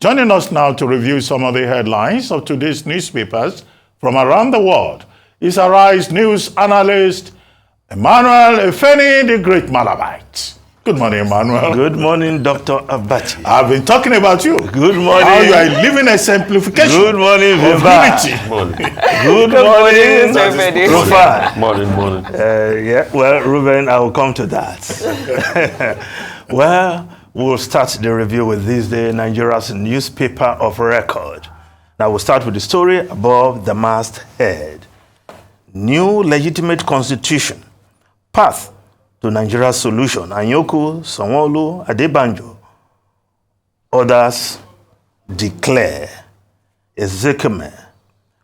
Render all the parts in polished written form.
Joining us now to review some of the headlines of today's newspapers from around the world is Arise News analyst Emmanuel Efeni, the Great Malabite. Good morning, Emmanuel. Good morning, Dr. Abati. I've been talking about you. Good morning. How you are living exemplification. Good morning, Viva. Good morning, Ruben. Morning. Well, Ruben, I will come to that. Well, we'll start the review with this day, Nigeria's newspaper of record. Now we'll start with the story above the masthead. New legitimate constitution. Path to Nigeria's solution. Anyoku, Sanwo-Olu, Adebanjo. Others declare Ezekeme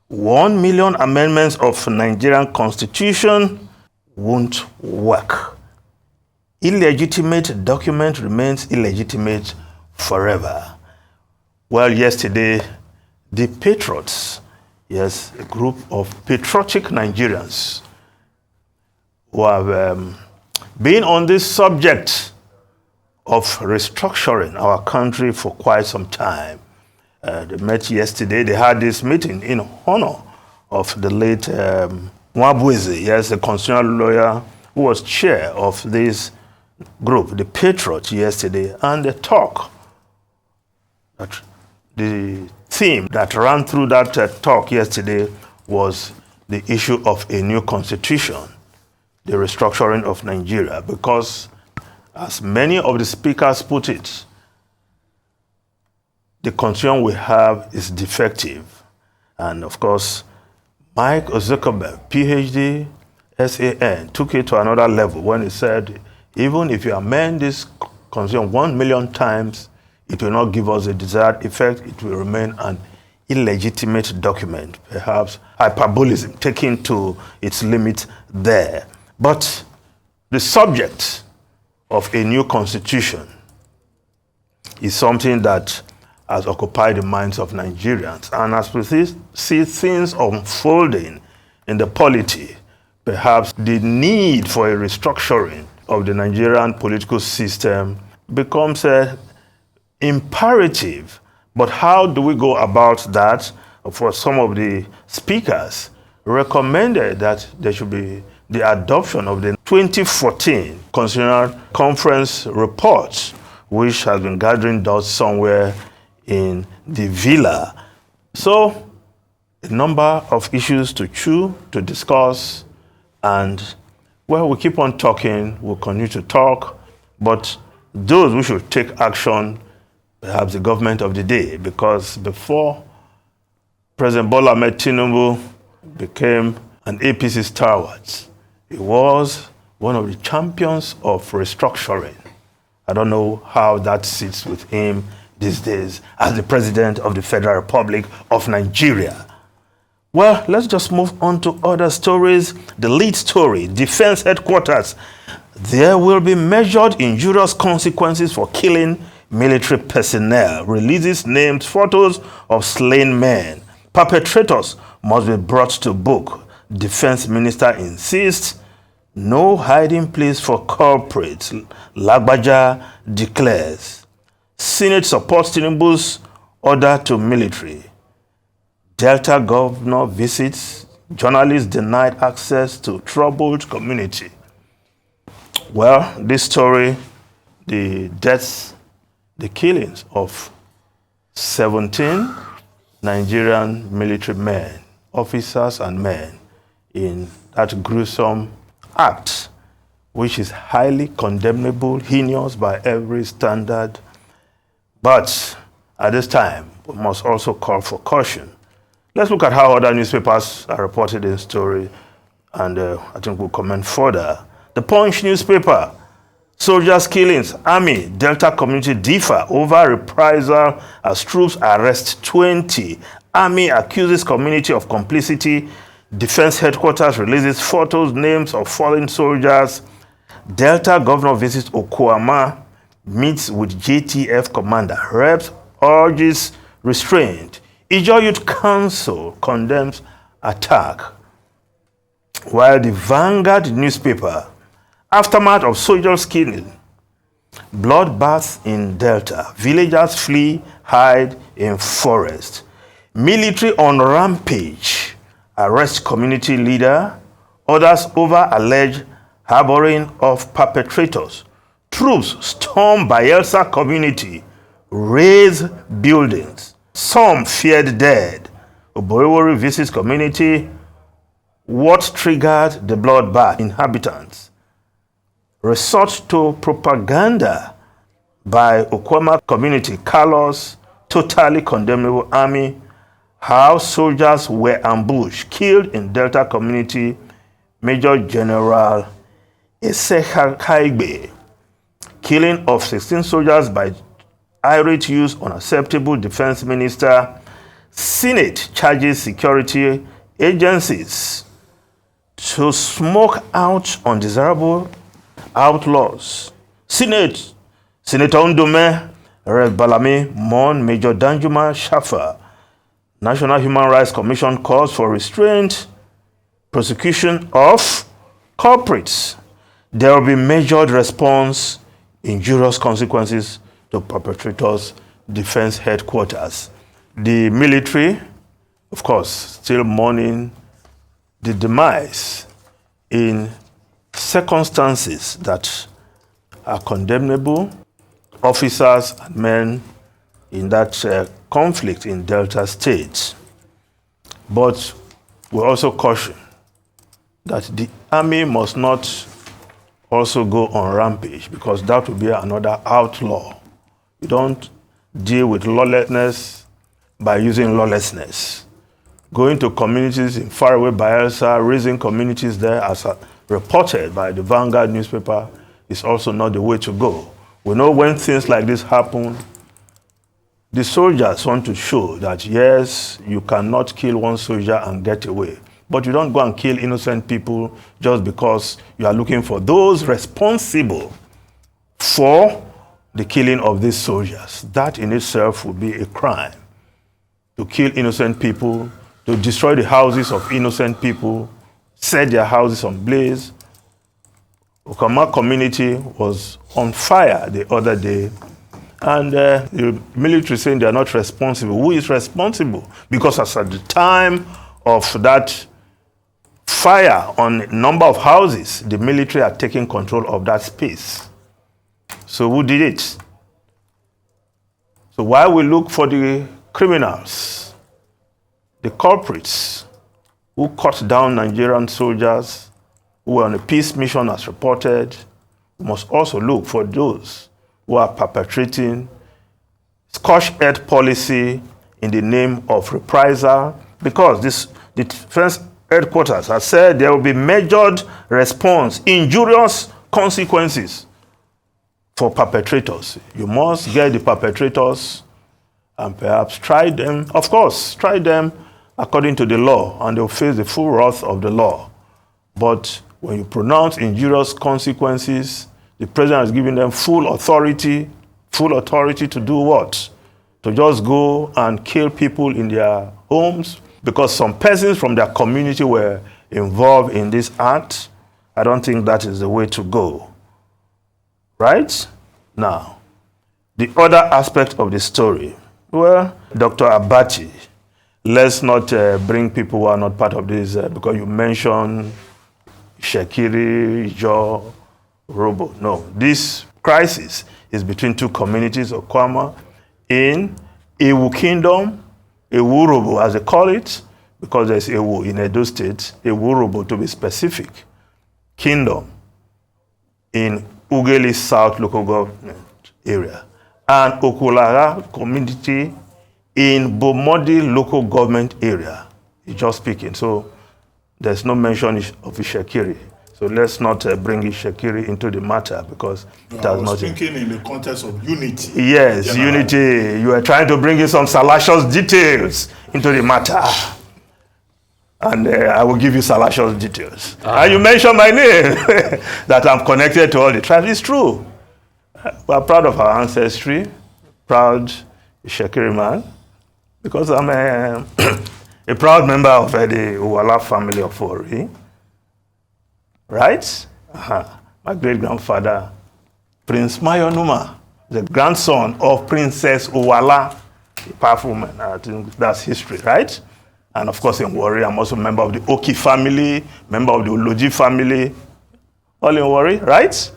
1 million amendments of Nigerian constitution won't work. Illegitimate document remains illegitimate forever. Well, yesterday, the Patriots, yes, a group of patriotic Nigerians who have been on this subject of restructuring our country for quite some time. They met yesterday. They had this meeting in honor of the late Nwabueze, yes, the constitutional lawyer who was chair of this group, the Patriots, yesterday, and the talk, the theme that ran through that talk yesterday was the issue of a new constitution, the restructuring of Nigeria, because as many of the speakers put it, the constitution we have is defective. And of course, Mike Zuckerberg, PhD, SAN, took it to another level when he said, even if you amend this constitution 1 million times, it will not give us the desired effect. It will remain an illegitimate document, perhaps hyperbolism, taken to its limit there. But the subject of a new constitution is something that has occupied the minds of Nigerians. And as we see things unfolding in the polity, perhaps the need for a restructuring of the Nigerian political system becomes imperative. But how do we go about that? For some of the speakers recommended that there should be the adoption of the 2014 Constitutional Conference report, which has been gathering dust somewhere in the villa. So, a number of issues to chew, to discuss, and well, we keep on talking, we'll continue to talk, but those who should take action, perhaps the government of the day, because before President Bola Ahmed Tinubu became an APC stalwart, he was one of the champions of restructuring. I don't know how that sits with him these days as the President of the Federal Republic of Nigeria. Well, let's just move on to other stories. The lead story, Defense Headquarters. There will be measured injurious consequences for killing military personnel. Releases named photos of slain men. Perpetrators must be brought to book. Defense Minister insists no hiding place for culprits. Lagbaja declares. Senate supports Tinubu's order to military. Delta governor visits. Journalists denied access to troubled community. Well, this story, the deaths, the killings of 17 Nigerian military men, officers and men, in that gruesome act, which is highly condemnable, heinous by every standard. But at this time, we must also call for caution. Let's look at how other newspapers are reported in the story, and I think we'll comment further. The Punch newspaper, soldiers' killings, Army, Delta community differ over reprisal as troops arrest 20. Army accuses community of complicity. Defense Headquarters releases photos, names of fallen soldiers. Delta governor visits Okwama, meets with JTF commander. Reps urges restraint. Ijaw Youth Council condemns attack. While the Vanguard newspaper, aftermath of soldiers' killing, Bloodbath in Delta. Villagers flee, hide in forest. Military on rampage. Arrest community leader. Others over alleged harboring of perpetrators. Troops storm Bayelsa community. Raise buildings. Some feared dead. Oborewori visits community. What triggered the bloodbath? Inhabitants. Resort to propaganda by Okwama community. Callous, totally condemnable army. How soldiers were ambushed, killed in Delta community. Major General Esekaigbe. Killing of 16 soldiers by irate use unacceptable. Defense Minister. Senate charges security agencies to smoke out undesirable outlaws. Senate. Senator Ndome, Rev. Balami, Mon, Major Danjuma Shafa. National Human Rights Commission calls for restraint, prosecution of culprits. There will be measured response, injurious consequences to perpetrators, defense headquarters. The military, of course, still mourning the demise in circumstances that are condemnable. Officers and men in that conflict in Delta State. But we also caution that the army must not also go on rampage, because that will be another outlaw. You don't deal with lawlessness by using lawlessness. Going to communities in faraway Bayelsa, raising communities there, as reported by the Vanguard newspaper, is also not the way to go. We know when things like this happen, the soldiers want to show that, yes, you cannot kill one soldier and get away. But you don't go and kill innocent people just because you are looking for those responsible for the killing of these soldiers. That in itself would be a crime. To kill innocent people, to destroy the houses of innocent people, set their houses on blaze. Okama community was on fire the other day, and the military saying they are not responsible. Who is responsible? Because as at the time of that fire on a number of houses, the military are taking control of that space. So who did it? So while we look for the criminals, the culprits who cut down Nigerian soldiers who were on a peace mission as reported, we must also look for those who are perpetrating scorched-earth policy in the name of reprisal, because the defense headquarters has said there will be measured response, injurious consequences for perpetrators. You must get the perpetrators and perhaps try them, of course, try them according to the law, and they'll face the full wrath of the law. But when you pronounce injurious consequences, the president has given them full authority to do what? To just go and kill people in their homes because some persons from their community were involved in this act. I don't think that is the way to go. Right? Now, the other aspect of the story. Well, Dr. Abati, let's not bring people who are not part of this because you mentioned Shekiri, Jo, Robo. No, this crisis is between two communities of Kwama in Ewu Kingdom, Ewu Robo as they call it, because there's Ewu in Edo State, Ewu Robo to be specific, Kingdom in Ugeli South local government area, and Okulara community in Bomodi local government area. It's just speaking. So there's no mention of Ishekiri. So let's not bring Ishekiri into the matter because it has not. Speaking in the context of unity. Yes, unity. You are trying to bring in some salacious details into the matter. And I will give you salacious details. And you mentioned my name, that I'm connected to all the tribes. It's true. We are proud of our ancestry, proud Ishekiri man, because I'm a proud member of the Uwala family of Ori. Right? My great-grandfather Prince Mayonuma, the grandson of Princess Uwala, a powerful woman. I think that's history, right? And of course in Warri, I'm also a member of the Oki family, member of the Oloji family, all in Warri, right?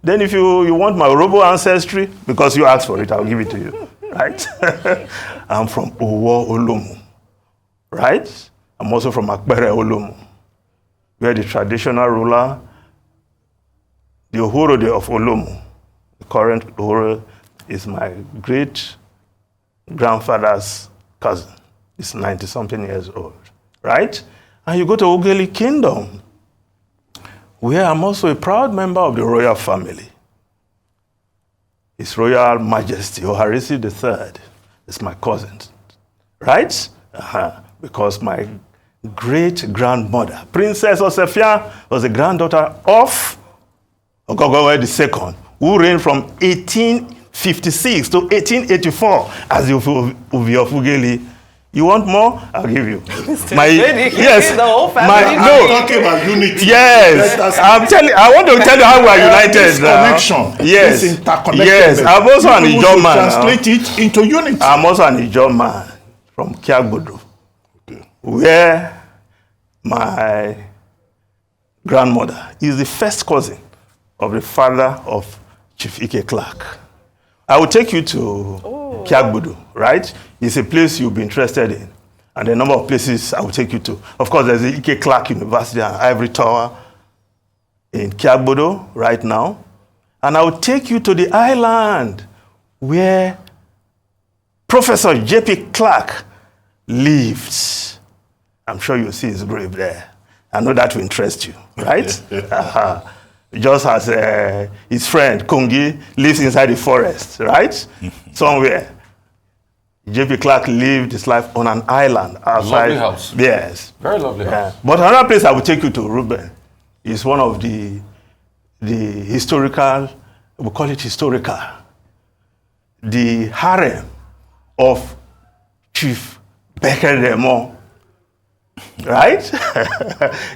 Then if you want my Orobo ancestry, because you asked for it, I'll give it to you, right? I'm from Owo Olomu, right? I'm also from Akbere Olomu, where the traditional ruler, the Ohorode of Olomu, the current Ohoro, is my great-grandfather's cousin. He's 90-something years old, right? And you go to Ogeli Kingdom, where I'm also a proud member of the royal family. His Royal Majesty Oharisi III is my cousin, right? Because my great-grandmother, Princess Osefia, was the granddaughter of Ogogowe II, who reigned from 1856 to 1884 as the Uvi of Ugeli. You want more? I'll give you. Yes. The whole family. I'm talking about unity. Yes. I want to tell you how we are united. This connection. Yes. This interconnected. Yes. I'm also an Ijaw man. Translate it into unity. I'm also an Ijaw man from Kiagbodo, where my grandmother is the first cousin of the father of Chief Ike Clark. I will take you to Kiagbodo, right? It's a place you'll be interested in. And a number of places I will take you to. Of course, there's the Ike Clark University and Ivory Tower in Kiagbodo right now. And I will take you to the island where Professor J.P. Clark lived. I'm sure you'll see his grave there. I know that will interest you, right? Just as his friend Kongi lives inside the forest, right? Somewhere. J.P. Clark lived his life on an island outside. Lovely house. Yes. Very lovely house. But another place I will take you to, Ruben, is one of the historical, we call it historical, the harem of Chief Becker Demo, right?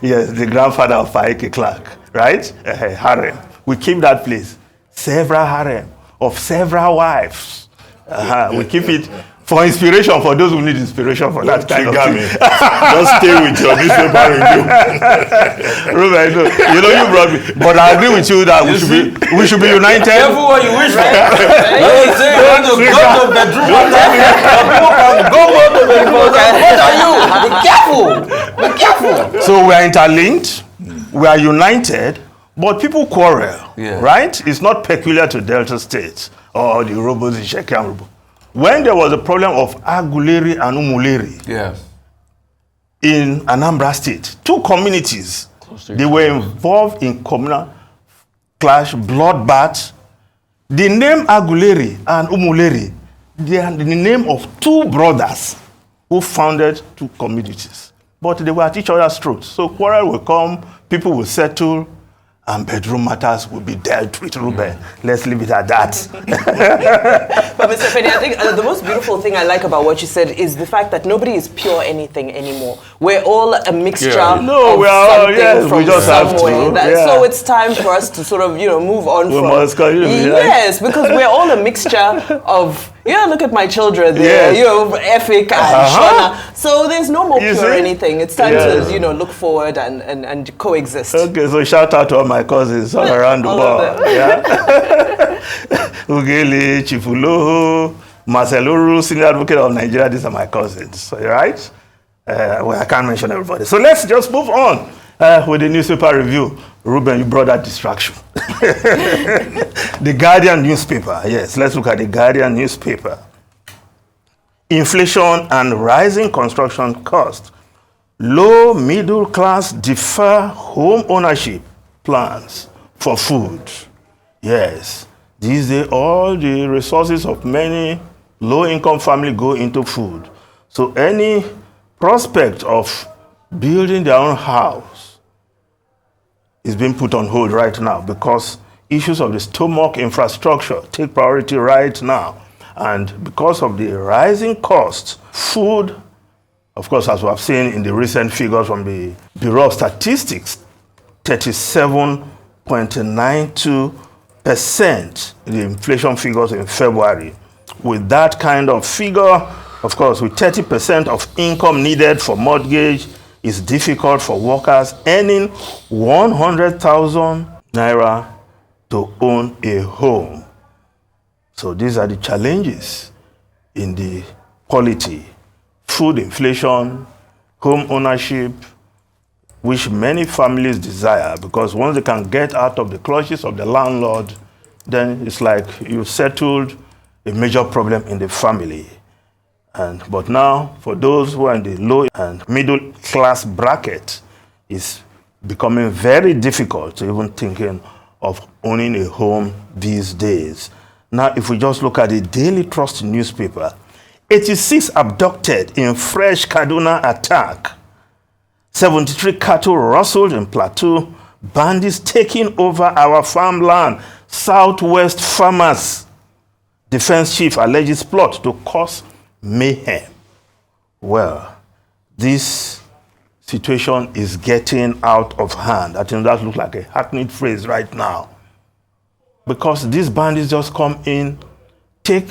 Yes, the grandfather of Ike Clark, right? Harem. We keep that place. Several harem of several wives. We keep it for inspiration for those who need inspiration for that kind of thing. Just stay with your newspaper review. Ruben, you know you brought me, but I agree with you that we should be united. Careful what you wish for. You say you want to go to the bedroom and people can go to the bedroom. What are you? Be careful. Be careful. So we are interlinked, we are united, but people quarrel, right? It's not peculiar to Delta states or the Urobos in Shekiam. When there was a problem of Aguleri and Umuleri in Anambra State, two communities, they were involved in communal clash, bloodbath. The name Aguleri and Umuleri, they are the name of two brothers who founded two communities. But they were at each other's throats. So quarrel will come, people will settle, and bedroom matters will be dealt with, Ruben. Let's leave it at that. But Mr. Feni, I think the most beautiful thing I like about what you said is the fact that nobody is pure anything anymore. We're all a mixture of something from we just somewhere. have to. So it's time for us to sort of, move on from. Must continue, yes, because we're all a mixture of. Look at my children there, Efik and Shona. So there's no more pure anything. It's time to, look forward and coexist. Okay, so shout out to all my cousins all around the world. Ugeli, Chifuloho, Marceluru, Senior Advocate of Nigeria, these are my cousins, right? I can't mention everybody. So let's just move on with the newspaper review. Ruben, you brought that distraction. The Guardian newspaper. Yes, let's look at the Guardian newspaper. Inflation and rising construction costs. Low middle class defer home ownership plans for food. Yes, these days all the resources of many low-income families go into food. So any prospect of building their own house is being put on hold right now because issues of the stomach infrastructure take priority right now. And because of the rising costs, food, of course, as we have seen in the recent figures from the Bureau of Statistics, 37.92% the inflation figures in February. With that kind of figure, of course, with 30% of income needed for mortgage, it's difficult for workers earning 100,000 naira to own a home. So these are the challenges in the polity: food inflation, home ownership, which many families desire, because once they can get out of the clutches of the landlord, then it's like you settled a major problem in the family. But now, for those who are in the low and middle class bracket, it's becoming very difficult to even thinking of owning a home these days. Now, if we just look at the Daily Trust newspaper, 86 abducted in fresh Kaduna attack. 73 cattle rustled in Plateau. Bandits taking over our farmland. Southwest farmers. Defense chief alleges plot to cause mayhem. Well, this situation is getting out of hand. I think that looks like a hackneyed phrase right now. Because these bandits just come in, take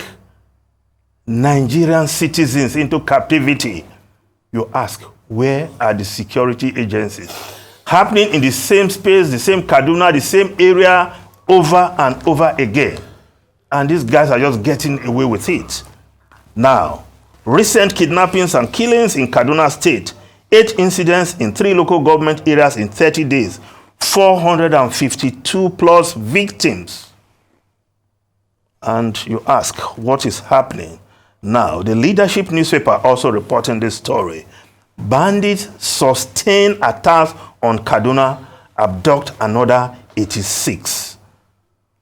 Nigerian citizens into captivity. You ask, where are the security agencies? Happening in the same space, the same Kaduna, the same area, over and over again. And these guys are just getting away with it. Now, recent kidnappings and killings in Kaduna State. 8 incidents in 3 local government areas in 30 days. 452 plus victims. And you ask, what is happening? Now, the Leadership newspaper also reporting this story. Bandits sustain attacks on Kaduna, abduct another 86.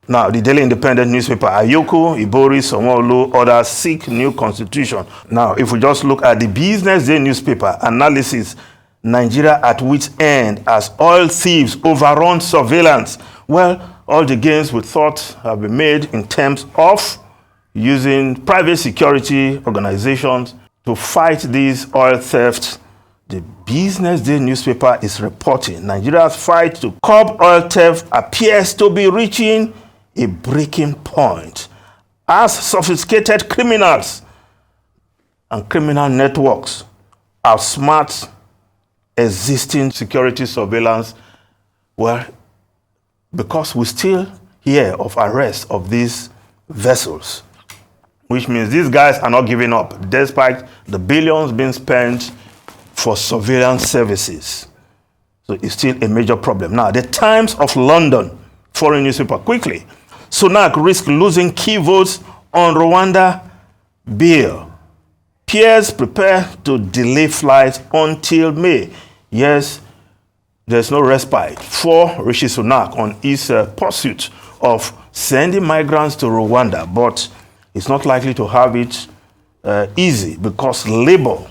Now, the Daily Independent newspaper, Ayoku, Ibori, Somolu, others seek new constitution. Now, if we just look at the Business Day newspaper, analysis, Nigeria at wit's end as oil thieves overrun surveillance. Well, all the gains we thought have been made in terms of using private security organizations to fight these oil thefts. The Business Day newspaper is reporting Nigeria's fight to curb oil theft appears to be reaching a breaking point as sophisticated criminals and criminal networks outsmart existing security surveillance. Well, because we still hear of arrests of these vessels, which means these guys are not giving up despite the billions being spent for surveillance services. So it's still a major problem. Now, the Times of London, foreign newspaper, quickly. Sunak risks losing key votes on Rwanda bill. Peers prepare to delay flights until May. Yes, there's no respite for Rishi Sunak on his pursuit of sending migrants to Rwanda, but it's not likely to have it easy because Labour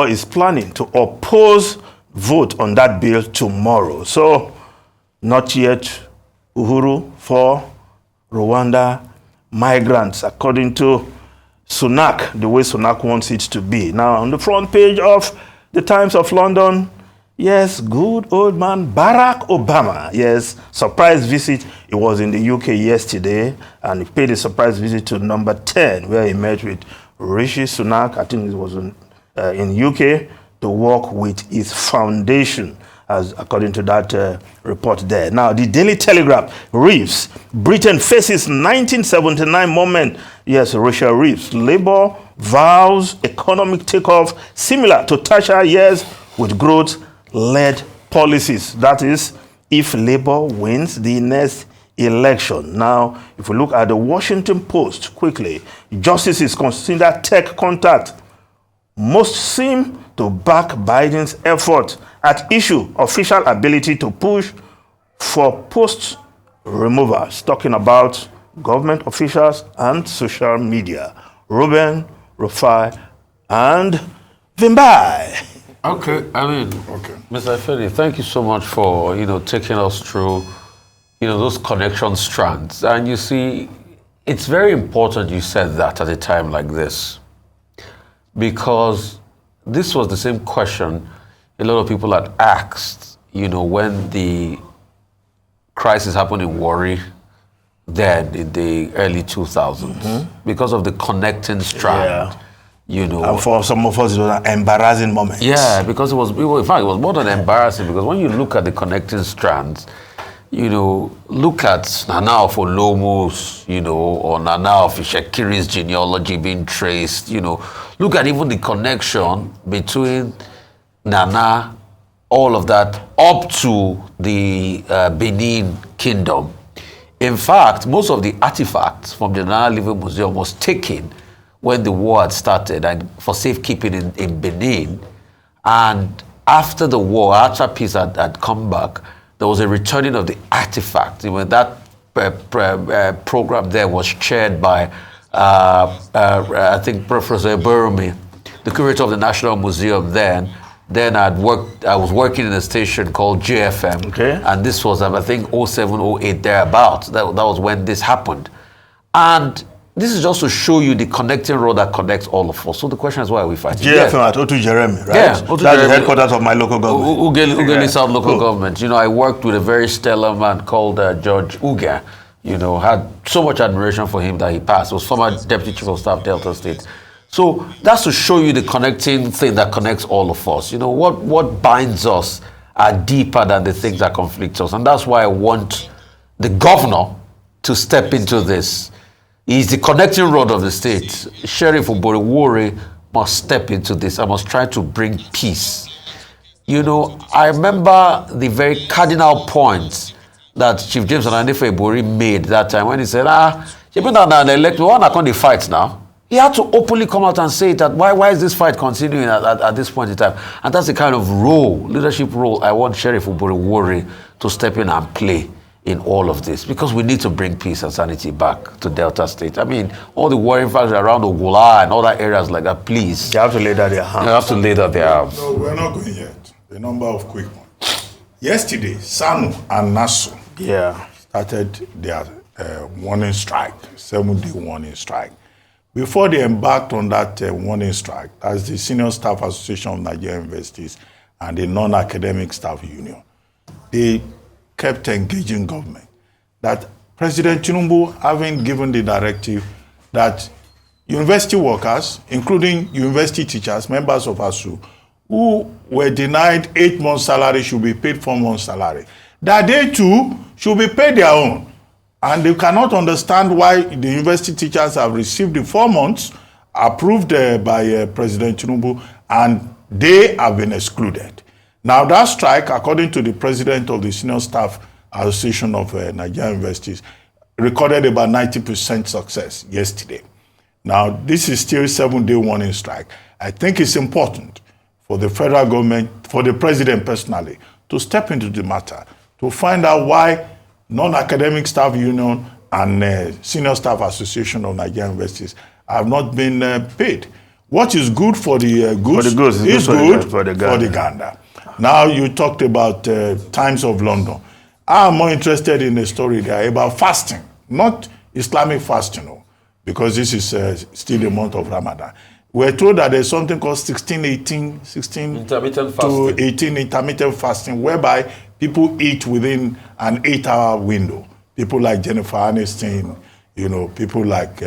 is planning to oppose vote on that bill tomorrow. So, not yet Uhuru for Rwanda migrants, according to Sunak, the way Sunak wants it to be. Now, on the front page of the Times of London, yes, good old man Barack Obama, yes, surprise visit. He was in the UK yesterday, and he paid a surprise visit to number 10, where he met with Rishi Sunak, I think it was in UK, to work with his foundation, as according to that report there. Now, the Daily Telegraph, Reeves, Britain faces 1979 moment. Yes, Rachel Reeves, Labour vows economic takeoff similar to Thatcher years with growth-led policies. That is, if Labour wins the next election. Now, if we look at the Washington Post quickly, justices consider tech contact. Most seem to back Biden's effort at issue official ability to push for post removals, talking about government officials and social media. Ruben, Rufai, and Vimbai. Okay, Mr. Efendi, thank you so much for, taking us through, those connection strands. And you see, it's very important you said that at a time like this, because this was the same question a lot of people had asked, when the crisis happened in Warri then in the early 2000s because of the connecting strand. Yeah. You know, And for some of us, it was an embarrassing moment. yeah, because in fact, it was more than embarrassing because when you look at the connecting strands, you know, look at Nana of Olomo's, you know, or Nana of Ishekiri's genealogy being traced, you know, look at even the connection between Nana, all of that, up to the Benin Kingdom. In fact, most of the artifacts from the Nana Living Museum was taken when the war had started and for safekeeping in Benin. And after the war, after peace had come back, there was a returning of the artifacts. When that program there was chaired by, I think, Professor Burumi, the curator of the National Museum then I was working in a station called JFM. Okay. And this was, I think, 07, 08, thereabouts. That was when this happened. And this is just to show you the connecting road that connects all of us. So the question is, why are we fighting? JFM at Otu Jeremy, right? Yeah, Otu That's Jeremy. the headquarters of my local government. Ugeli South local government. You know, I worked with a very stellar man called George Uga. You know, had so much admiration for him that he passed. He was former Deputy Chief of Staff, Delta State. So that's to show you the connecting thing that connects all of us. You know, what binds us are deeper than the things that conflict us. And that's why I want the governor to step into this. He's the connecting rod of the state. Sheriff Warri must step into this. I must try to bring peace. You know, I remember the very cardinal points that Chief James Ananife made that time when he said, we want to fight now. He had to openly come out and say that why is this fight continuing at this point in time? And that's the kind of leadership role I want Sheriff Warri to step in and play in all of this, because we need to bring peace and sanity back to Delta State. I mean, all the warring factions around Ogola and other areas like that, please. They have to lay down their hands. They have to lay down their arms. No, we're not going yet. A number of quick ones. Yesterday, SANU and NASU started their warning strike, 7-day warning strike. Before they embarked on that warning strike, as the Senior Staff Association of Nigerian Universities and the Non-Academic Staff Union, they kept engaging government. That President Tinubu, having given the directive that university workers, including university teachers, members of ASU, who were denied 8 months' salary should be paid 4 months' salary, that they too should be paid their own. And they cannot understand why the university teachers have received the 4 months approved by President Tinubu and they have been excluded. Now that strike, according to the president of the Senior Staff Association of Nigerian Universities, recorded about 90% success yesterday. Now this is still a 7-day warning strike. I think it's important for the federal government, for the president personally, to step into the matter, to find out why Non-Academic Staff Union and Senior Staff Association of Nigerian Universities have not been paid. What is good for the goose is good for the gander. Now you talked about Times of London. I'm more interested in the story there about fasting, not Islamic fasting, because this is still the month of Ramadan. We're told that there's something called 16 intermittent to 18 intermittent fasting, whereby people eat within an 8-hour window. People like Jennifer Aniston, people like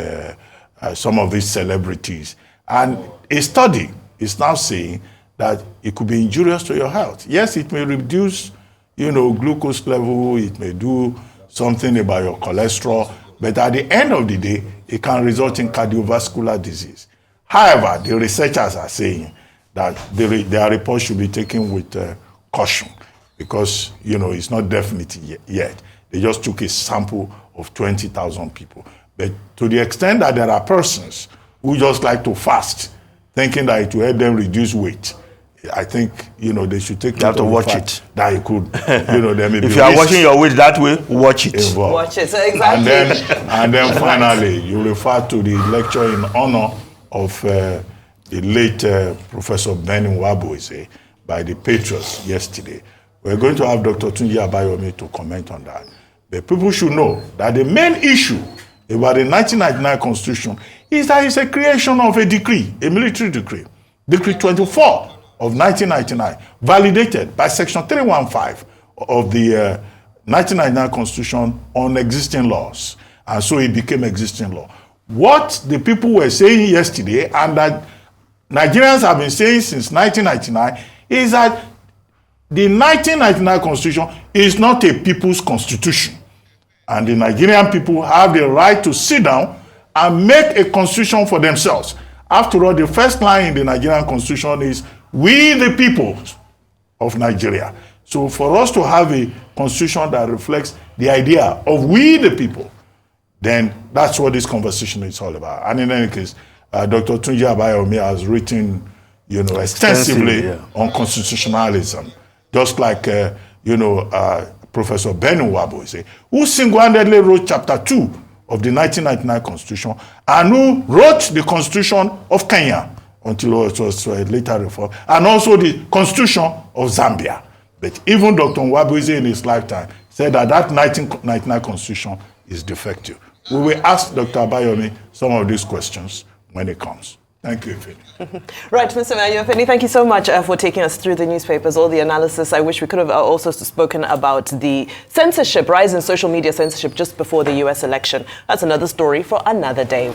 some of these celebrities. And a study is now saying that it could be injurious to your health. Yes, it may reduce, glucose level, it may do something about your cholesterol, but at the end of the day, it can result in cardiovascular disease. However, the researchers are saying that their report should be taken with caution because, it's not definite yet. They just took a sample of 20,000 people. But to the extent that there are persons who just like to fast, thinking that it will help them reduce weight, I think, they should take. You have to watch it. That it could, there may be if you are watching your weight that way, watch it. Involved. Watch it, exactly. And then finally, you refer to the lecture in honor of the late Professor Benny Waboise by the Patriots yesterday. We're going to have Dr. Tunji Abayomi to comment on that. But people should know that the main issue about the 1999 Constitution is that it's a creation of a decree, a military decree, Decree 24 of 1999, validated by Section 315 of the 1999 Constitution on existing laws. And so it became existing law. What the people were saying yesterday, and that Nigerians have been saying since 1999, is that the 1999 Constitution is not a people's constitution. And the Nigerian people have the right to sit down and make a constitution for themselves. After all, the first line in the Nigerian Constitution is, "We the people of Nigeria." So for us to have a constitution that reflects the idea of we the people, then that's what this conversation is all about. And in any case, Dr. Tunji Abayomi has written, extensively on constitutionalism, just like, Professor Ben Nwabo, who single-handedly wrote Chapter 2 of the 1999 Constitution, and who wrote the Constitution of Kenya until it was later reformed, and also the Constitution of Zambia. But even Dr. Nwabo in his lifetime said that 1999 Constitution is defective. We will ask Dr. Abayomi some of these questions when it comes. Thank you, Ifeni. Right, Mr. Mayor Ifeni, thank you so much for taking us through the newspapers, all the analysis. I wish we could have also spoken about the censorship, rise in social media censorship just before the US election. That's another story for another day.